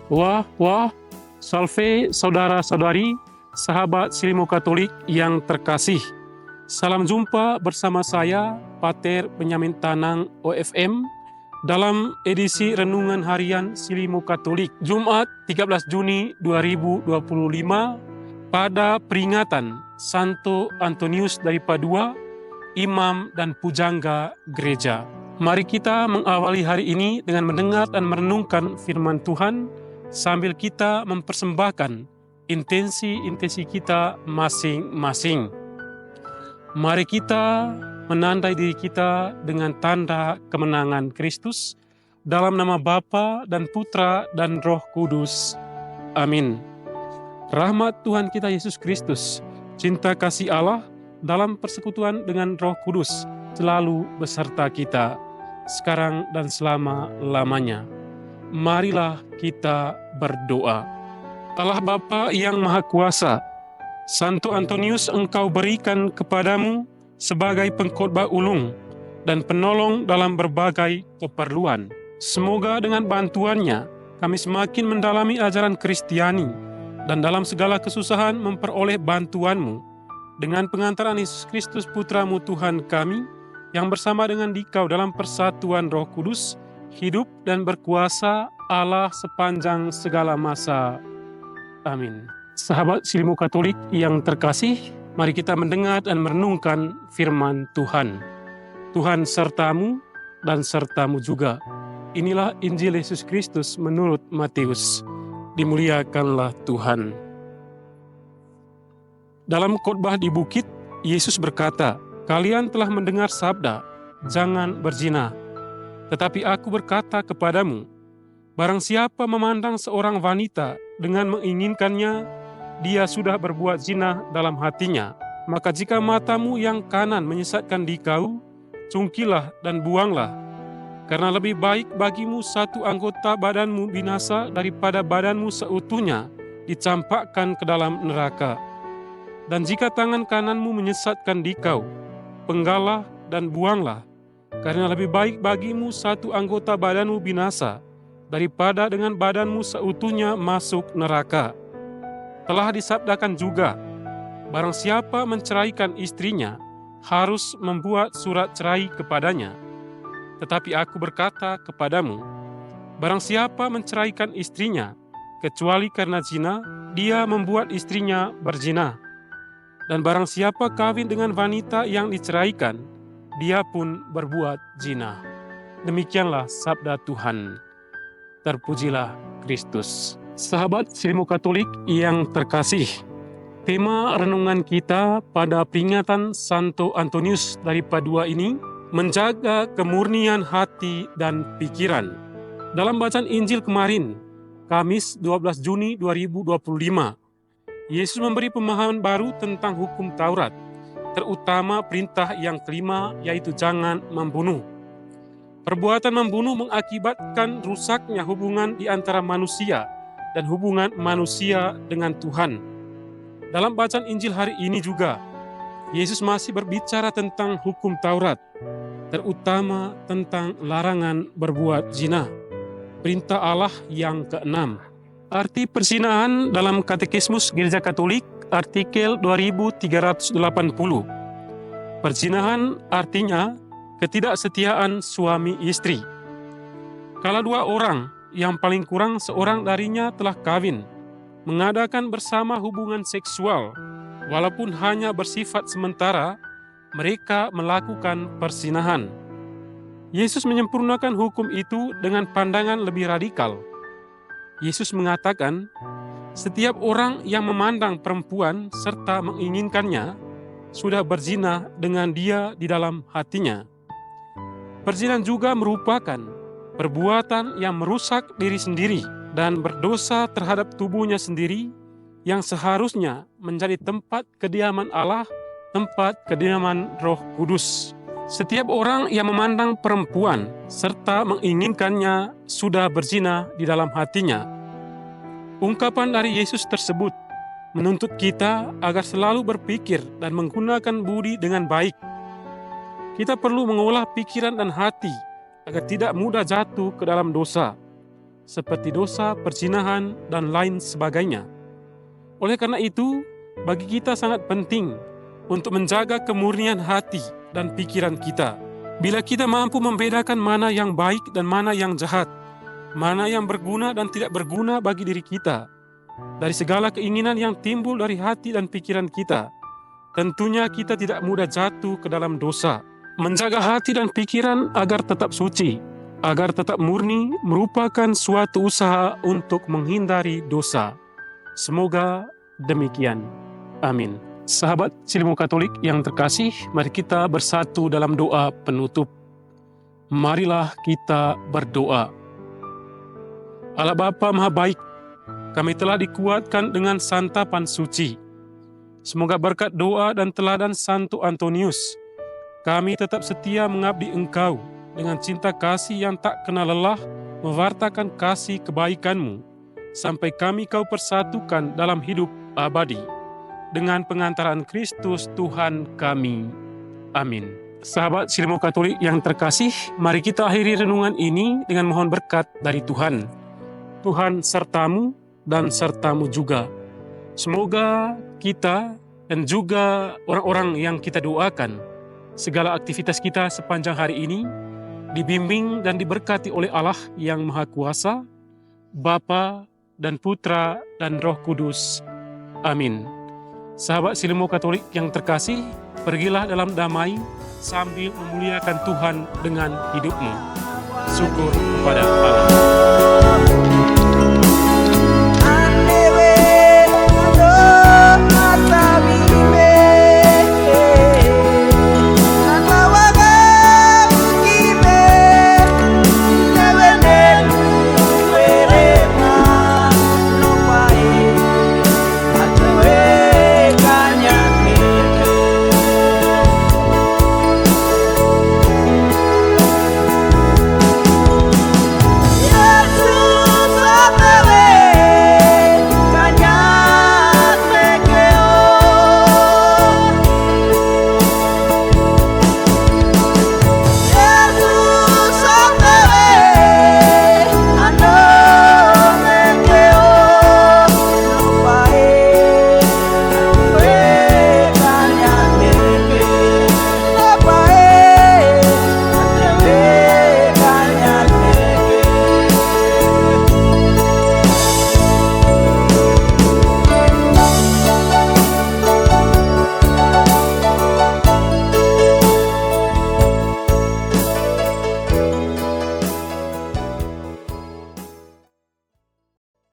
Wah, salve saudara-saudari, sahabat Silimo Katolik yang terkasih. Salam jumpa bersama saya, Pater Benyamin Tanang, OFM, dalam edisi Renungan Harian Silimo Katolik, Jumat 13 Juni 2025, pada peringatan Santo Antonius dari Padua, Imam dan Pujangga Gereja. Mari kita mengawali hari ini dengan mendengar dan merenungkan firman Tuhan, sambil kita mempersembahkan intensi kita masing-masing. Mari kita menandai diri kita dengan tanda kemenangan Kristus, dalam nama Bapa dan Putra dan Roh Kudus. Amin. Rahmat Tuhan kita Yesus Kristus, cinta kasih Allah dalam persekutuan dengan Roh Kudus selalu beserta kita, sekarang dan selama-lamanya. Marilah kita berdoa. Allah Bapa yang Maha Kuasa, Santo Antonius Engkau berikan kepadamu sebagai pengkhotbah ulung dan penolong dalam berbagai keperluan. Semoga dengan bantuannya kami semakin mendalami ajaran Kristiani dan dalam segala kesusahan memperoleh bantuan-Mu. Dengan pengantaran Yesus Kristus Putra-Mu Tuhan kami, yang bersama dengan Dikau dalam persatuan Roh Kudus, hidup dan berkuasa Allah sepanjang segala masa. Amin. Sahabat Silimo Katolik yang terkasih, mari kita mendengar dan merenungkan firman Tuhan. Tuhan sertamu dan sertamu juga. Inilah Injil Yesus Kristus menurut Matius. Dimuliakanlah Tuhan. Dalam khotbah di bukit, Yesus berkata, "Kalian telah mendengar sabda, jangan berzina. Tetapi aku berkata kepadamu, barang siapa memandang seorang wanita dengan menginginkannya, dia sudah berbuat zina dalam hatinya. Maka jika matamu yang kanan menyesatkan dikau, cungkilah dan buanglah. Karena lebih baik bagimu satu anggota badanmu binasa daripada badanmu seutuhnya dicampakkan ke dalam neraka. Dan jika tangan kananmu menyesatkan dikau, penggalah dan buanglah, karena lebih baik bagimu satu anggota badanmu binasa, daripada dengan badanmu seutuhnya masuk neraka. Telah disabdakan juga, barang siapa menceraikan istrinya, harus membuat surat cerai kepadanya. Tetapi aku berkata kepadamu, barang siapa menceraikan istrinya, kecuali karena zina, dia membuat istrinya berzina. Dan barang siapa kawin dengan wanita yang diceraikan, dia pun berbuat zina." Demikianlah sabda Tuhan. Terpujilah Kristus. Sahabat Silimo Katolik yang terkasih, tema renungan kita pada peringatan Santo Antonius dari Padua ini, menjaga kemurnian hati dan pikiran. Dalam bacaan Injil kemarin, Kamis 12 Juni 2025, Yesus memberi pemahaman baru tentang hukum Taurat, terutama perintah yang kelima, yaitu jangan membunuh. Perbuatan membunuh mengakibatkan rusaknya hubungan di antara manusia dan hubungan manusia dengan Tuhan. Dalam bacaan Injil hari ini juga, Yesus masih berbicara tentang hukum Taurat, terutama tentang larangan berbuat zina, perintah Allah yang keenam. Arti perzinahan dalam Katekismus Gereja Katolik, artikel 2380. Perzinahan artinya ketidaksetiaan suami istri. Kala dua orang, yang paling kurang seorang darinya telah kawin, mengadakan bersama hubungan seksual, walaupun hanya bersifat sementara, mereka melakukan perzinahan. Yesus menyempurnakan hukum itu dengan pandangan lebih radikal. Yesus mengatakan, setiap orang yang memandang perempuan serta menginginkannya sudah berzina dengan dia di dalam hatinya. Perzinahan juga merupakan perbuatan yang merusak diri sendiri dan berdosa terhadap tubuhnya sendiri, yang seharusnya menjadi tempat kediaman Allah, tempat kediaman Roh Kudus. Setiap orang yang memandang perempuan serta menginginkannya sudah berzina di dalam hatinya. Ungkapan dari Yesus tersebut menuntut kita agar selalu berpikir dan menggunakan budi dengan baik. Kita perlu mengolah pikiran dan hati agar tidak mudah jatuh ke dalam dosa. seperti dosa, perzinahan, dan lain sebagainya. Oleh karena itu, bagi kita sangat penting untuk menjaga kemurnian hati dan pikiran kita. Bila kita mampu membedakan mana yang baik dan mana yang jahat, mana yang berguna dan tidak berguna bagi diri kita, dari segala keinginan yang timbul dari hati dan pikiran kita, tentunya kita tidak mudah jatuh ke dalam dosa. Menjaga hati dan pikiran agar tetap suci, agar tetap murni, merupakan suatu usaha untuk menghindari dosa. Semoga demikian. Amin. Sahabat Silimo Katolik yang terkasih, mari kita bersatu dalam doa penutup. Marilah kita berdoa. Allah Bapa Maha Baik, kami telah dikuatkan dengan santapan suci. Semoga berkat doa dan teladan Santo Antonius, kami tetap setia mengabdi Engkau dengan cinta kasih yang tak kenal lelah, mewartakan kasih kebaikan-Mu, sampai kami Kau persatukan dalam hidup abadi. Dengan pengantaran Kristus Tuhan kami. Amin. Sahabat Silimo Katolik yang terkasih, mari kita akhiri renungan ini dengan mohon berkat dari Tuhan. Tuhan sertamu dan sertamu juga. Semoga kita dan juga orang-orang yang kita doakan, segala aktivitas kita sepanjang hari ini dibimbing dan diberkati oleh Allah yang Maha Kuasa, Bapa dan Putra dan Roh Kudus. Amin. Sahabat Silimo Katolik yang terkasih, pergilah dalam damai sambil memuliakan Tuhan dengan hidupmu. Syukur kepada Allah.